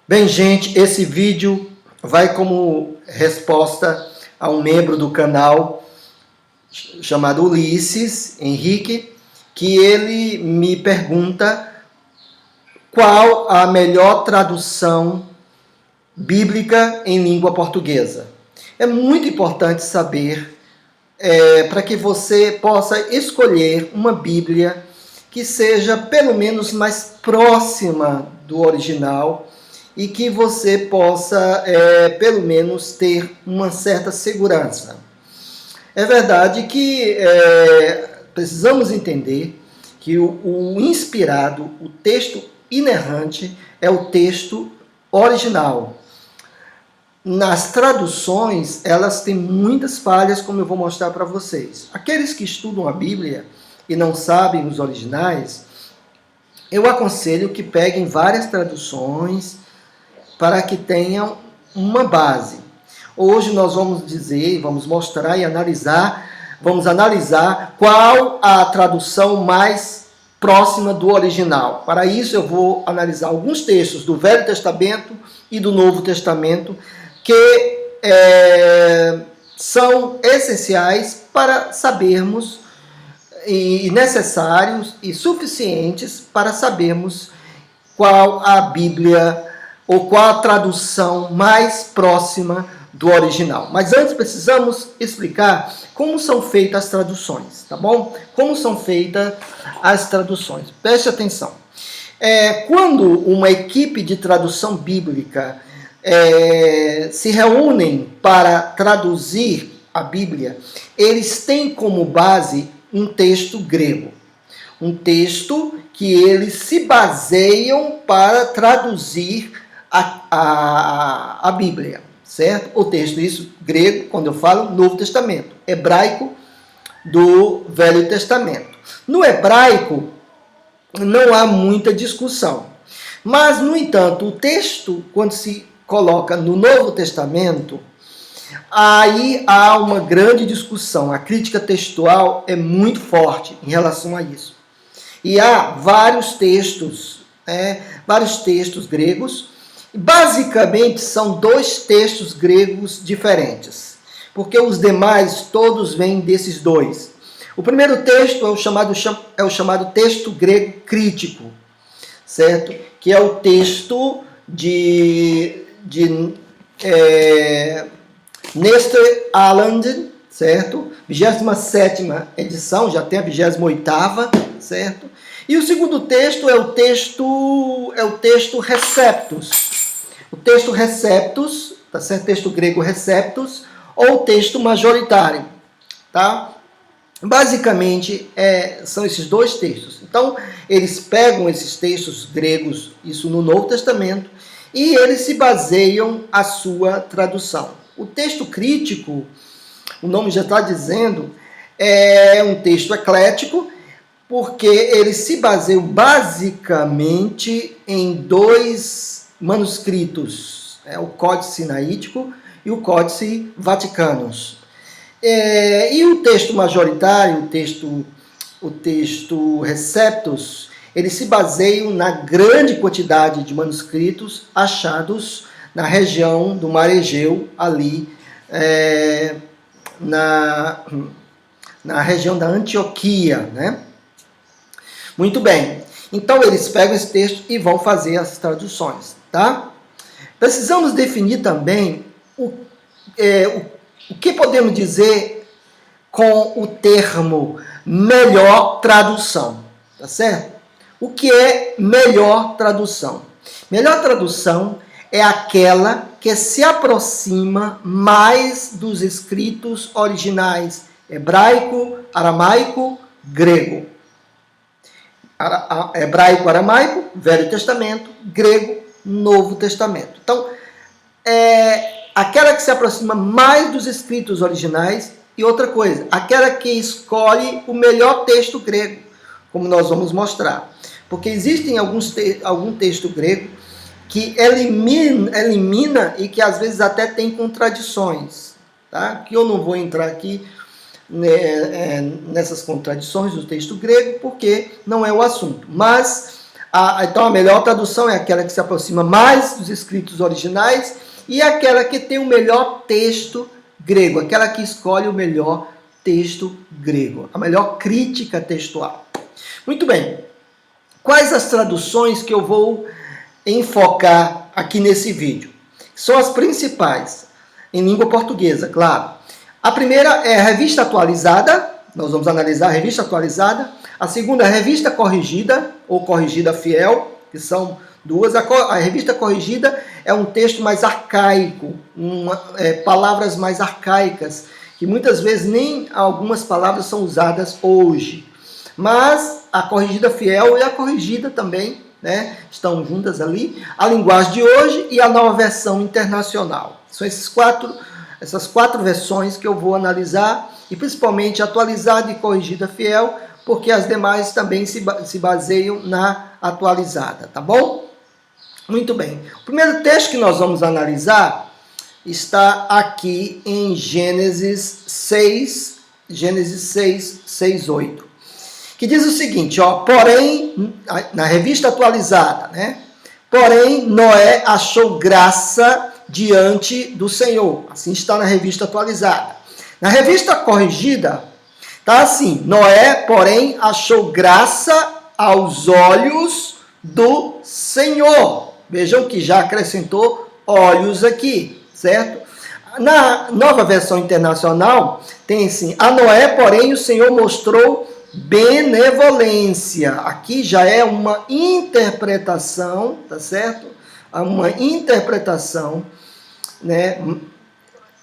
Bem, gente, esse vídeo vai como resposta a um membro do canal chamado Ulisses Henrique, que ele me pergunta qual a melhor tradução bíblica em língua portuguesa. É muito importante saber para que você possa escolher uma Bíblia que seja pelo menos mais próxima do original e que você possa, pelo menos, ter uma certa segurança. É verdade que precisamos entender que o inspirado, o texto inerrante, é o texto original. Nas traduções, elas têm muitas falhas, como eu vou mostrar para vocês. Aqueles que estudam a Bíblia e não sabem os originais, eu aconselho que peguem várias traduções para que tenham uma base. Hoje nós vamos dizer, vamos mostrar e vamos analisar qual a tradução mais próxima do original. Para isso eu vou analisar alguns textos do Velho Testamento e do Novo Testamento que são essenciais para sabermos e necessários e suficientes para sabermos qual a Bíblia ou qual a tradução mais próxima do original. Mas antes precisamos explicar como são feitas as traduções, tá bom? Como são feitas as traduções. Preste atenção. Quando uma equipe de tradução bíblica se reúnem para traduzir a Bíblia, eles têm como base um texto grego. Um texto que eles se baseiam para traduzir a Bíblia, certo? O texto, isso, grego, quando eu falo Novo Testamento, hebraico do Velho Testamento. No hebraico, não há muita discussão. Mas, no entanto, o texto, quando se coloca no Novo Testamento, aí há uma grande discussão. A crítica textual é muito forte em relação a isso. E há vários textos gregos. Basicamente, são dois textos gregos diferentes, porque os demais todos vêm desses dois. O primeiro texto é o chamado texto grego crítico, certo? Que é o texto de Nestor Aland, certo? 27ª edição, já tem a 28ª, certo? E o segundo texto é o texto Receptus. O texto Receptus, tá certo? Texto grego Receptus, ou texto majoritário, tá? Basicamente, são esses dois textos. Então, eles pegam esses textos gregos, isso no Novo Testamento, e eles se baseiam a sua tradução. O texto crítico, o nome já está dizendo, é um texto eclético, porque eles se baseiam basicamente em dois manuscritos, o Códice Sinaítico e o Códice Vaticanus. E o texto majoritário, o texto Receptus, eles se baseiam na grande quantidade de manuscritos achados na região do Mar Egeu, ali na região da Antioquia, né? Muito bem. Então, eles pegam esse texto e vão fazer as traduções, tá? Precisamos definir também o que podemos dizer com o termo melhor tradução, tá certo? O que é melhor tradução? Melhor tradução é aquela que se aproxima mais dos escritos originais hebraico, aramaico, grego. Hebraico, aramaico, Velho Testamento, grego, Novo Testamento. Então, aquela que se aproxima mais dos escritos originais e outra coisa, aquela que escolhe o melhor texto grego, como nós vamos mostrar. Porque existem algum texto grego que elimina e que às vezes até tem contradições, tá? Que eu não vou entrar aqui nessas contradições do texto grego, porque não é o assunto. Mas Então a melhor tradução é aquela que se aproxima mais dos escritos originais e aquela que tem o melhor texto grego, aquela que escolhe o melhor texto grego, a melhor crítica textual. Muito bem, quais as traduções que eu vou enfocar aqui nesse vídeo? São as principais, em língua portuguesa, claro. A primeira é a Revista Atualizada, nós vamos analisar a Revista Atualizada. A segunda é a Revista Corrigida, ou Corrigida Fiel, que são duas. A Revista Corrigida é um texto mais arcaico, palavras mais arcaicas, que muitas vezes nem algumas palavras são usadas hoje. Mas a Corrigida Fiel e a Corrigida também, né, estão juntas ali. A linguagem de hoje e a Nova Versão Internacional. São essas quatro versões que eu vou analisar, e principalmente atualizada e corrigida fiel, porque as demais também se baseiam na atualizada, tá bom? Muito bem. O primeiro texto que nós vamos analisar está aqui em Gênesis 6, 8, que diz o seguinte, ó, porém, na Revista Atualizada, né? Porém, Noé achou graça diante do Senhor. Assim está na Revista Atualizada. Na Revista Corrigida, está assim, Noé, porém, achou graça aos olhos do Senhor. Vejam que já acrescentou olhos aqui, certo? Na Nova Versão Internacional, tem assim, a Noé, porém, o Senhor mostrou benevolência. Aqui já é uma interpretação, tá certo? Uma interpretação, né?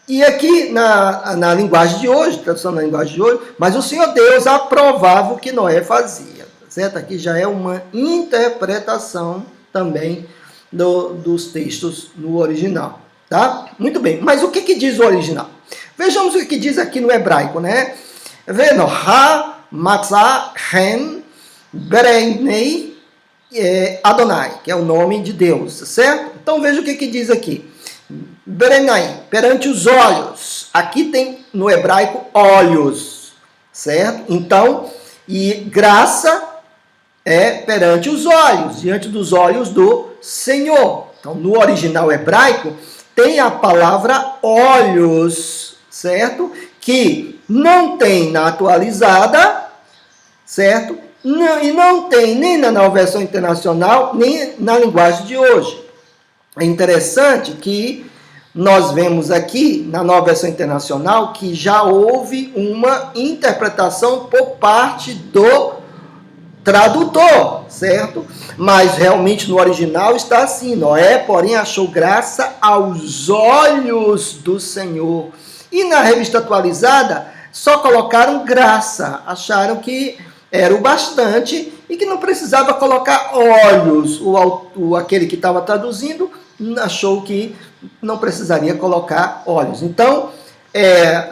E aqui na linguagem de hoje, tradução na linguagem de hoje, mas o Senhor Deus aprovava o que Noé fazia, tá certo? Aqui já é uma interpretação também dos textos no original, tá? Muito bem, mas o que diz o original? Vejamos o que diz aqui no hebraico, né? Venoha Matzah Hen Bereinei Adonai, que é o nome de Deus, certo? Então veja o que diz aqui. Berenai, perante os olhos. Aqui tem no hebraico olhos, certo? Então, e graça é perante os olhos, diante dos olhos do Senhor. Então, no original hebraico, tem a palavra olhos, certo? Que não tem na atualizada, certo? E não tem nem na Nova Versão Internacional, nem na linguagem de hoje. É interessante que nós vemos aqui, na Nova Versão Internacional, que já houve uma interpretação por parte do tradutor, certo? Mas realmente no original está assim, Noé, porém, achou graça aos olhos do Senhor. E na Revista Atualizada, só colocaram graça, acharam que era o bastante e que não precisava colocar olhos. Aquele que estava traduzindo achou que não precisaria colocar olhos. Então,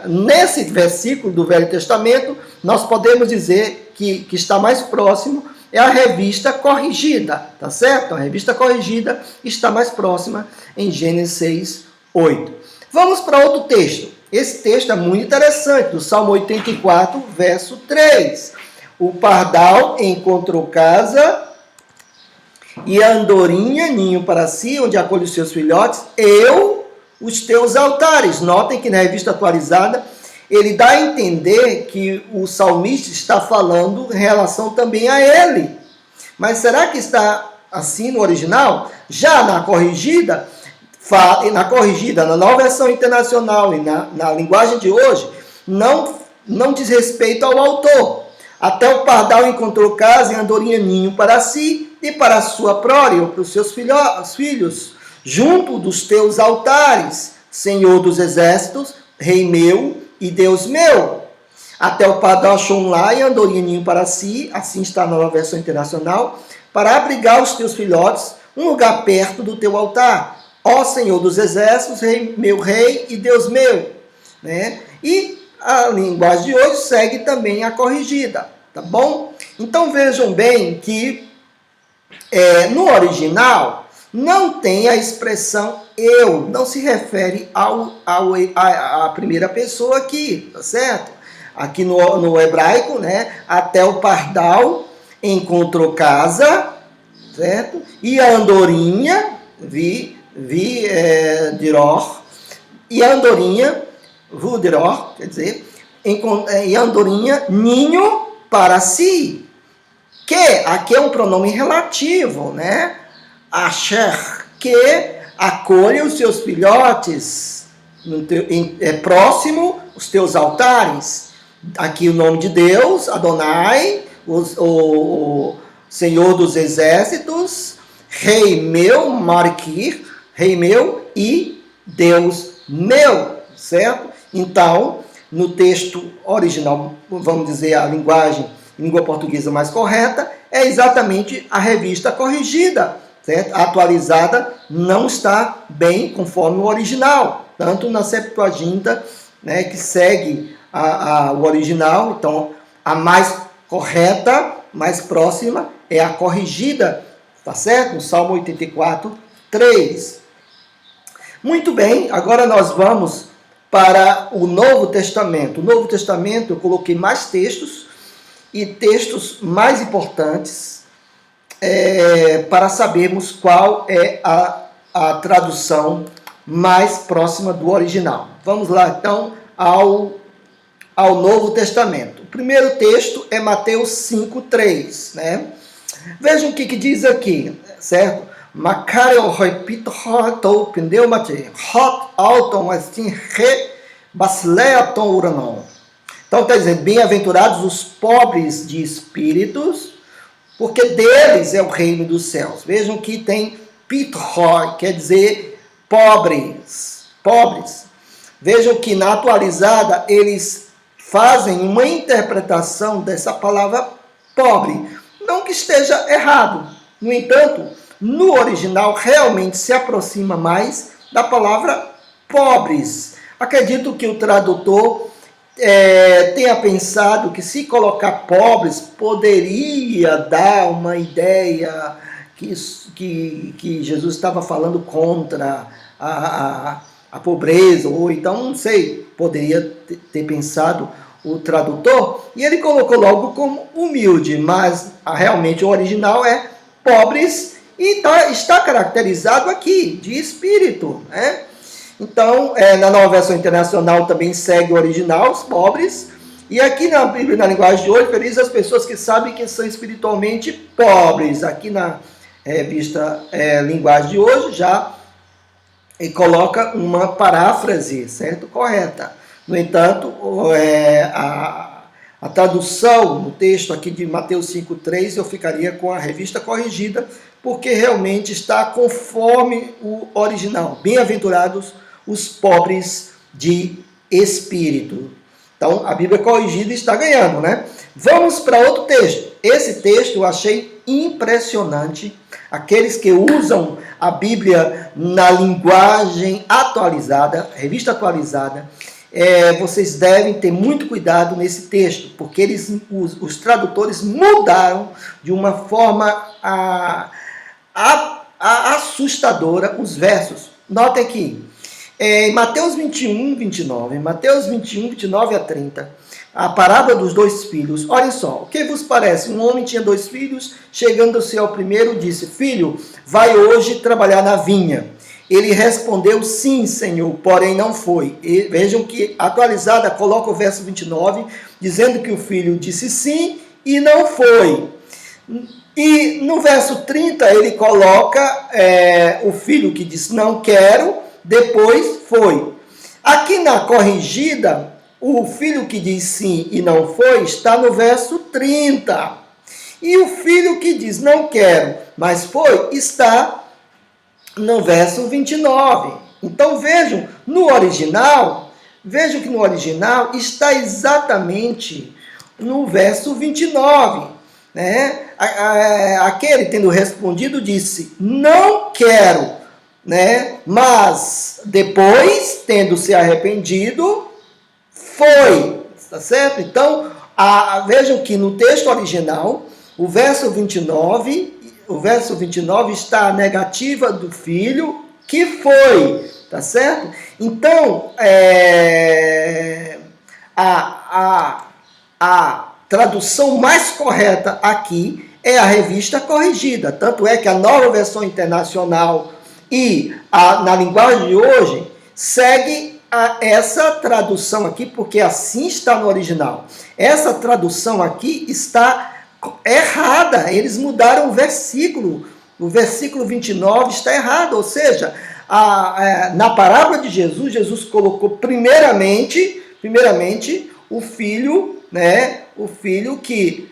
nesse versículo do Velho Testamento, nós podemos dizer que está mais próximo é a Revista Corrigida, tá certo? A Revista Corrigida está mais próxima em Gênesis 6, 8. Vamos para outro texto. Esse texto é muito interessante, do Salmo 84, verso 3. O pardal encontrou casa e a andorinha ninho para si, onde acolhe os seus filhotes, os teus altares. Notem que na Revista Atualizada, ele dá a entender que o salmista está falando em relação também a ele. Mas será que está assim no original? Já na corrigida, na Nova Versão Internacional e na linguagem de hoje, não diz respeito ao autor. Até o pardal encontrou casa e andorinha ninho para si e para a sua prole, ou para os seus filhos, junto dos teus altares, Senhor dos exércitos, Rei meu e Deus meu. Até o pardal achou um lar e andorinha ninho para si, assim está na Nova Versão Internacional, para abrigar os teus filhotes, um lugar perto do teu altar. Ó Senhor dos exércitos, Rei e Deus meu. Né? E a linguagem de hoje segue também a corrigida, tá bom? Então vejam bem que no original não tem a expressão eu, não se refere à primeira pessoa aqui, tá certo? Aqui no hebraico, né? Até o pardal encontrou casa certo? E a andorinha, diror, e a andorinha, vudiror, quer dizer, e a andorinha, ninho para si, que aqui é um pronome relativo, né? Asher, que acolhe os seus filhotes próximo os teus altares. Aqui o nome de Deus, Adonai, o Senhor dos Exércitos, Rei meu, Marquir, Rei meu e Deus meu, certo? Então, no texto original, vamos dizer a língua portuguesa mais correta, é exatamente a revista corrigida, certo? A atualizada não está bem conforme o original, tanto na Septuaginta, né, que segue o original, então a mais correta, mais próxima, é a corrigida, tá certo? No Salmo 84, 3. Muito bem, agora nós vamos para o Novo Testamento. O Novo Testamento eu coloquei mais textos e textos mais importantes para sabermos qual é a tradução mais próxima do original. Vamos lá então ao Novo Testamento. O primeiro texto é Mateus 5:3, né? Vejam o que diz aqui, certo? Macario repito to pneumati hot auton assim re basleaton uranon. Então está dizendo, bem-aventurados os pobres de espíritos, porque deles é o reino dos céus. Vejam que tem pithoi, quer dizer pobres. Vejam que na atualizada eles fazem uma interpretação dessa palavra pobre. Não que esteja errado. No entanto, no original realmente se aproxima mais da palavra pobres. Acredito que o tradutor tenha pensado que se colocar pobres poderia dar uma ideia que Jesus estava falando contra a pobreza, ou então, não sei, poderia ter pensado o tradutor, e ele colocou logo como humilde, mas realmente o original é pobres, e está caracterizado aqui, de espírito, né? Então, na Nova Versão Internacional também segue o original, os pobres, e aqui na Bíblia, na linguagem de hoje, felizes as pessoas que sabem que são espiritualmente pobres. Aqui na revista Linguagem de hoje já coloca uma paráfrase, certo? Correta. No entanto, a tradução no texto aqui de Mateus 5:3 eu ficaria com a revista corrigida, porque realmente está conforme o original. Bem-aventurados os pobres de espírito. Então, a Bíblia corrigida está ganhando, né? Vamos para outro texto. Esse texto eu achei impressionante. Aqueles que usam a Bíblia na linguagem atualizada, revista atualizada, vocês devem ter muito cuidado nesse texto, porque os tradutores mudaram de uma forma assustadora os versos. Notem aqui, em Mateus 21, 29, Mateus 21, 29 a 30, a parábola dos dois filhos. Olhem só, o que vos parece? Um homem tinha 2 filhos, chegando-se ao primeiro, disse, filho, vai hoje trabalhar na vinha. Ele respondeu, sim, Senhor, porém não foi. E vejam que atualizada coloca o verso 29, dizendo que o filho disse sim e não foi. E no verso 30 ele coloca o filho que disse não quero, depois foi. Aqui na corrigida, o filho que diz sim e não foi está no verso 30. E o filho que diz não quero, mas foi, está no verso 29. Então vejam que no original está exatamente no verso 29. Né? Aquele tendo respondido disse, não quero, né? Mas depois, tendo se arrependido, foi. Tá certo? Então, vejam que no texto original, o verso 29 está a negativa do filho, que foi, tá certo? Então, a tradução mais correta aqui é a revista corrigida. Tanto é que a Nova Versão Internacional e na linguagem de hoje segue essa tradução aqui, porque assim está no original. Essa tradução aqui está errada. Eles mudaram o versículo. O versículo 29 está errado, ou seja, na parábola de Jesus, Jesus colocou primeiramente o filho, né? O filho que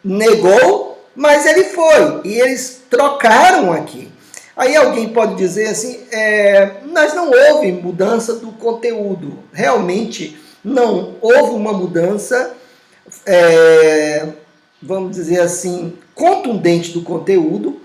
negou, mas ele foi. E eles trocaram aqui. Aí alguém pode dizer assim, mas não houve mudança do conteúdo. Realmente não houve uma mudança, vamos dizer assim, contundente do conteúdo.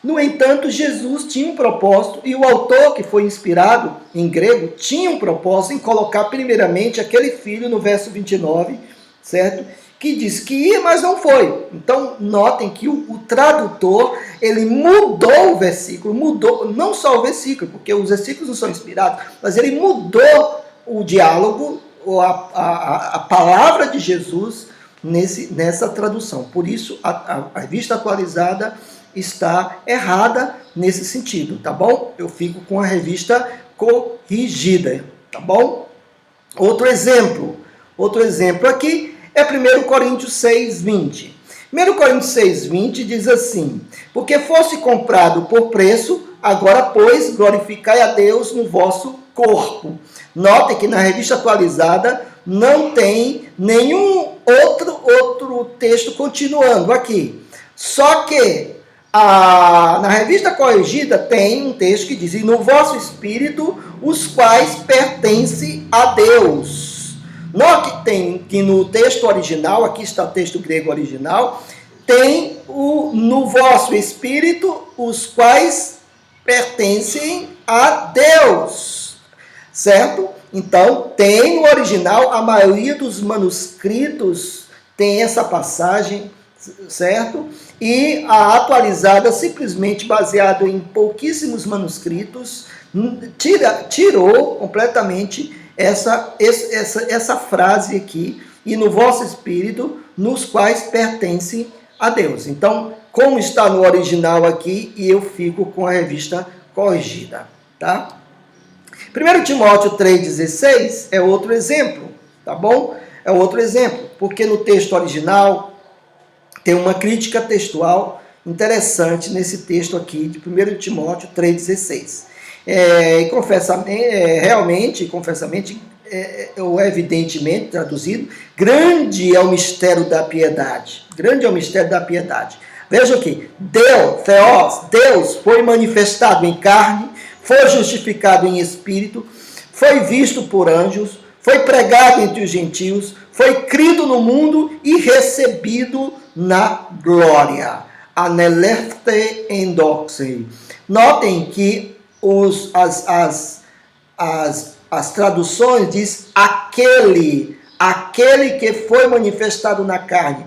No entanto, Jesus tinha um propósito, e o autor, que foi inspirado em grego, tinha um propósito em colocar primeiramente aquele filho no verso 29, certo? Que disse que ia, mas não foi. Então, notem que o tradutor, ele mudou o versículo, mudou, não só o versículo, porque os versículos não são inspirados, mas ele mudou o diálogo, a palavra de Jesus nessa tradução. Por isso, a revista atualizada está errada nesse sentido, tá bom? Eu fico com a revista corrigida, tá bom? Outro exemplo aqui é 1 Coríntios 6:20. 1 Coríntios 6:20 diz assim: porque fosse comprado por preço, agora, pois, glorificai a Deus no vosso corpo. Notem que na revista atualizada não tem nenhum outro texto continuando aqui. Só que na revista corrigida tem um texto que diz: e no vosso espírito, os quais pertencem a Deus. Note que no texto original, aqui está o texto grego original, tem no vosso espírito, os quais pertencem a Deus, certo? Então, tem no original, a maioria dos manuscritos tem essa passagem, certo? E a atualizada, simplesmente baseado em pouquíssimos manuscritos, tirou completamente essa frase aqui, e no vosso espírito, nos quais pertencem a Deus. Então, como está no original aqui, e eu fico com a revista corrigida, tá? 1 Timóteo 3,16 é outro exemplo, tá bom? É outro exemplo, porque no texto original tem uma crítica textual interessante nesse texto aqui de 1 Timóteo 3,16. Confessamente, ou evidentemente, traduzido, grande é o mistério da piedade. Grande é o mistério da piedade. Veja aqui, Deus foi manifestado em carne, foi justificado em espírito, foi visto por anjos, foi pregado entre os gentios, foi crido no mundo e recebido na glória. Anelefte endoxei. Notem que as traduções diz aquele que foi manifestado na carne,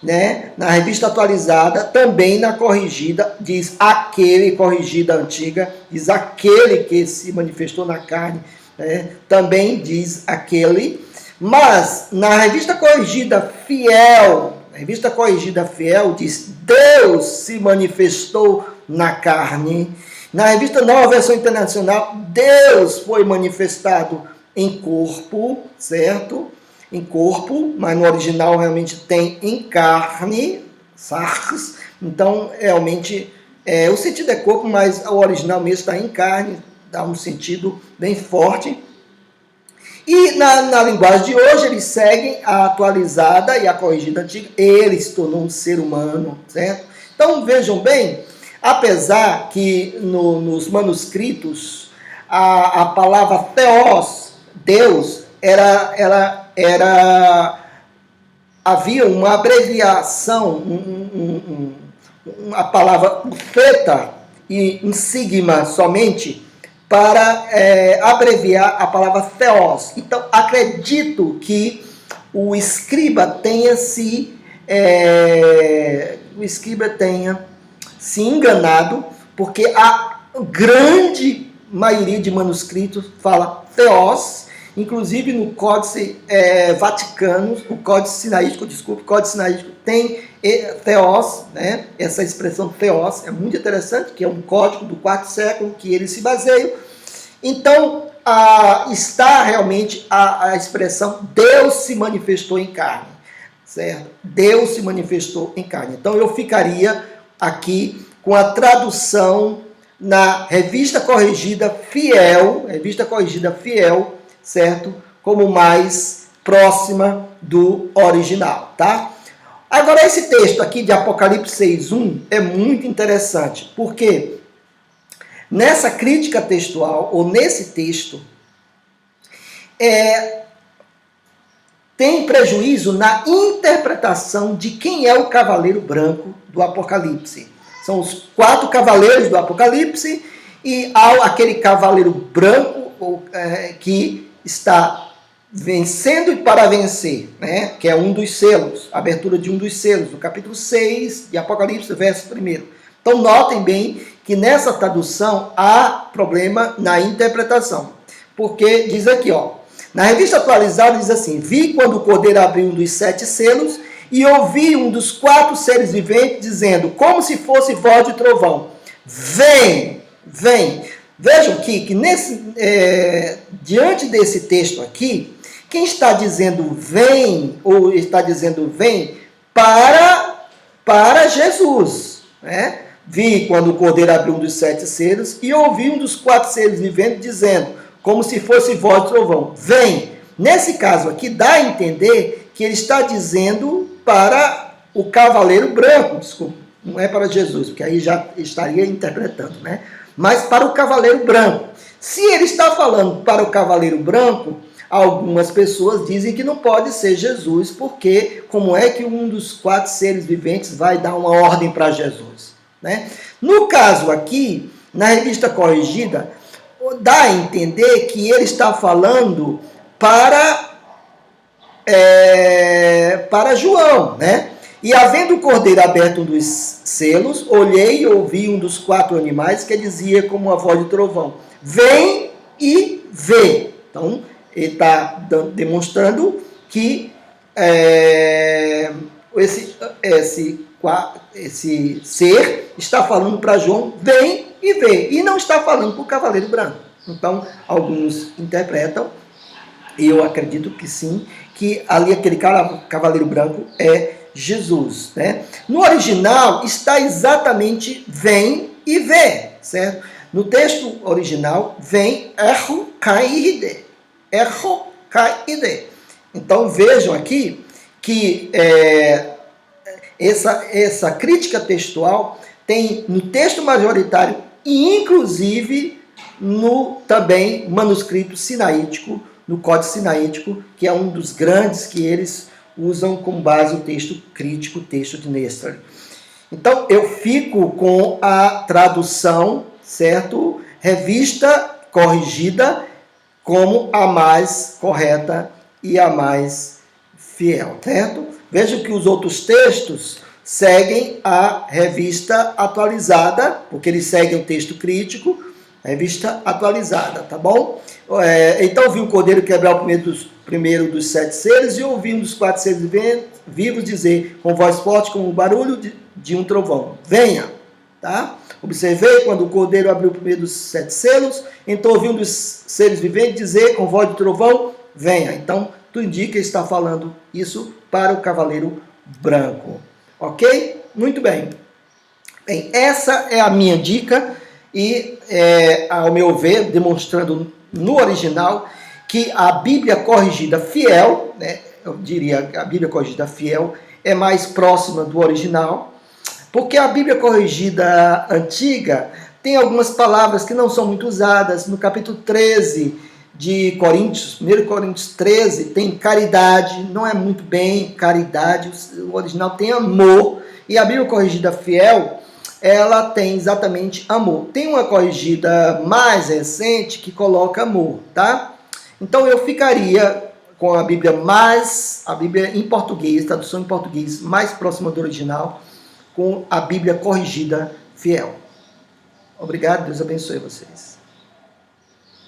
né? Na revista atualizada, também na corrigida, diz aquele, corrigida antiga, diz aquele que se manifestou na carne, né? Também diz aquele, mas na revista corrigida fiel diz Deus se manifestou na carne. Na revista Nova Versão Internacional, Deus foi manifestado em corpo, certo? Em corpo, mas no original realmente tem em carne, sarx. Então, realmente, o sentido é corpo, mas o original mesmo está em carne, dá um sentido bem forte. E na linguagem de hoje, eles seguem a atualizada e a corrigida antiga. Ele se tornou um ser humano, certo? Então, vejam bem, apesar que nos manuscritos a palavra theos, Deus, havia uma abreviação, a palavra theta e um sigma somente, para abreviar a palavra theos. Então, acredito que o escriba tenha se enganado, porque a grande maioria de manuscritos fala theos, Inclusive no Códice Vaticano, o Códice Sinaítico, tem theos, né? Essa expressão theos é muito interessante, que é um código do quarto século que eles se baseiam. Então, está realmente a expressão Deus se manifestou em carne, certo? Deus se manifestou em carne. Então, eu ficaria aqui com a tradução na Revista Corrigida Fiel, certo? Como mais próxima do original, tá? Agora, esse texto aqui de Apocalipse 6:1 é muito interessante, porque nessa crítica textual, ou nesse texto, tem prejuízo na interpretação de quem é o cavaleiro branco do Apocalipse. São os 4 cavaleiros do Apocalipse, e há aquele cavaleiro branco que está vencendo e para vencer, né? Que é um dos selos, a abertura de um dos selos, do capítulo 6 de Apocalipse, verso 1. Então, notem bem que nessa tradução há problema na interpretação. Porque diz aqui, ó, na Revista Atualizada diz assim: vi quando o Cordeiro abriu um dos 7 selos e ouvi um dos 4 seres viventes dizendo, como se fosse voz de trovão: vem, vem. Vejam que diante desse texto aqui, quem está dizendo vem, ou está dizendo vem para Jesus, né? Vi quando o Cordeiro abriu um dos 7 selos e ouvi um dos 4 seres viventes dizendo, como se fosse voz de trovão: vem. Nesse caso aqui, dá a entender que ele está dizendo para o cavaleiro branco, desculpa, não é para Jesus, porque aí já estaria interpretando, né? Mas para o cavaleiro branco. Se ele está falando para o cavaleiro branco, algumas pessoas dizem que não pode ser Jesus, porque como é que um dos 4 seres viventes vai dar uma ordem para Jesus, né? No caso aqui, na Revista Corrigida, dá a entender que ele está falando para João, né? E havendo o Cordeiro aberto um dos selos, olhei e ouvi um dos 4 animais que dizia como uma voz de trovão: vem e vê. Então, ele está demonstrando que esse ser está falando para João: vem e vê. E não está falando para o cavaleiro branco. Então, alguns interpretam, e eu acredito que sim, que ali aquele cavaleiro branco é Jesus, né? No original está exatamente vem e vê, certo? No texto original vem erro kaide. Então vejam aqui que essa crítica textual tem no texto majoritário e inclusive no também manuscrito sinaítico, no Códice Sinaítico, que é um dos grandes que eles usam como base o texto crítico, o texto de Nestor. Então, eu fico com a tradução, certo? Revista Corrigida, como a mais correta e a mais fiel, certo? Vejam que os outros textos seguem a Revista Atualizada, porque eles seguem o texto crítico, Revista Atualizada, tá bom? Então vi um cordeiro quebrar o primeiro dos 7 seres e ouvi um dos 4 seres vivos dizer com voz forte como o barulho de um trovão: venha, tá? Observei quando o cordeiro abriu o primeiro dos 7 selos, então ouvi um dos seres viventes dizer com voz de trovão: venha. Então tudo indica que está falando isso para o cavaleiro branco, ok? Muito bem. Bem, essa é a minha dica e, ao meu ver, demonstrando no original que a Bíblia Corrigida Fiel, né, eu diria que a Bíblia Corrigida Fiel é mais próxima do original, porque a Bíblia Corrigida Antiga tem algumas palavras que não são muito usadas. No capítulo 13 de Coríntios, 1 Coríntios 13, tem caridade, não é muito bem caridade, o original tem amor, e a Bíblia Corrigida Fiel, ela tem exatamente amor. Tem uma corrigida mais recente que coloca amor, tá? Então eu ficaria com a Bíblia em português, tradução em português mais próxima do original, com a Bíblia Corrigida Fiel. Obrigado, Deus abençoe vocês.